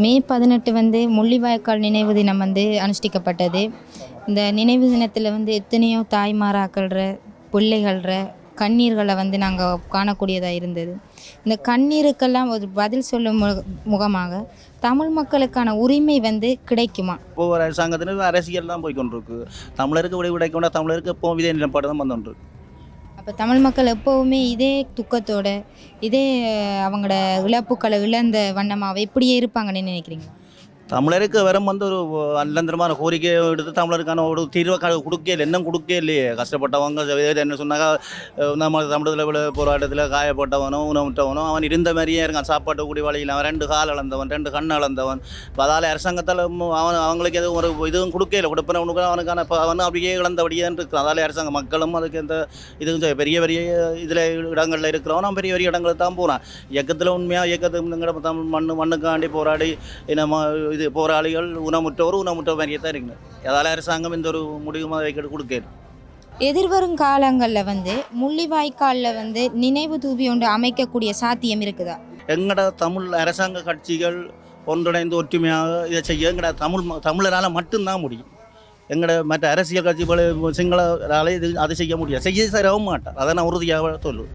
மே 18 முள்ளிவாய்க்கால் நினைவு தினம் அனுஷ்டிக்கப்பட்டது. இந்த நினைவு தினத்தில் எத்தனையோ தாய்மாராக்கள்ற பிள்ளைகள்ற கண்ணீர்களை நாங்கள் காணக்கூடியதாக இருந்தது. இந்த கண்ணீருக்கெல்லாம் ஒரு பதில் சொல்லும் முகமாக தமிழ் மக்களுக்கான உரிமை கிடைக்குமா? ஒவ்வொரு அரசாங்கத்திலும் அரசியல் தான் போய்கொண்டிருக்கு. தமிழருக்கு விடைவிடைக்கொண்டா தமிழருக்கு எப்போவும் இதே நிலப்பாடு தான் வந்துருக்கு. அப்போ தமிழ் மக்கள் எப்போவுமே இதே துக்கத்தோட இதே அவங்களோட இழப்புக்களை இழந்த வண்ணமாக இப்படியே இருப்பாங்கன்னு நினைக்கிறீங்க? தமிழருக்கு வரும் ஒரு நிரந்தரமான கோரிக்கையை எடுத்து தமிழருக்கான ஒரு தீர்வை கொடுக்கல, இன்னும் கொடுக்க இல்லையே. கஷ்டப்பட்டவங்க என்ன சொன்னாக்கா, நம்ம தமிழ் போராட்டத்தில் காயப்பட்டவனோ உணவுட்டவனோ அவன் இருந்த மாதிரியே இருக்கான். சாப்பாட்டு கூடி வழியில் அவன் 2 கால் இழந்தவன், 2 கண் இழந்தவன். இப்போ அதால் அரசாங்கத்தால் அவங்களுக்கு எதுவும் ஒரு இதுவும் கொடுக்கல. கொடுப்பனவனுக்கு அவனுக்கான அவன் அப்படியே இழந்தபடியே இருக்கிறான். அதால் அரசாங்க மக்களும் அதுக்கு எந்த இதுவும் பெரிய பெரிய இதில் இடங்களில் இருக்கிறவன் அவன் பெரிய பெரிய இடங்களுக்கு தான் போகிறான். இயக்கத்தில் உண்மையாக இயக்கத்துக்கு தமிழ் மண்ணுக்காண்டி போராடி நம்ம இது போராளிகள் ஊனமுற்றோர் மாதிரியே தான் இருக்குது. அதால் அரசாங்கம் இந்த ஒரு முடிவு கொடுக்க. எதிர்வரும் காலங்களில் முள்ளிவாய்க்காலில் நினைவு தூபி ஒன்று அமைக்கக்கூடிய சாத்தியம் இருக்குதா? எங்கட தமிழ் அரசாங்க கட்சிகள் ஒன்றிணைந்து ஒற்றுமையாக இதை செய்ய எங்கட தமிழரால் மட்டும்தான் முடியும். எங்கட மற்ற அரசியல் கட்சிகள் சிங்களரால் இது அதை செய்ய முடியாது, செய்ய தரவும் மாட்டார். அதை நான் உறுதியாக சொல்லுவேன்.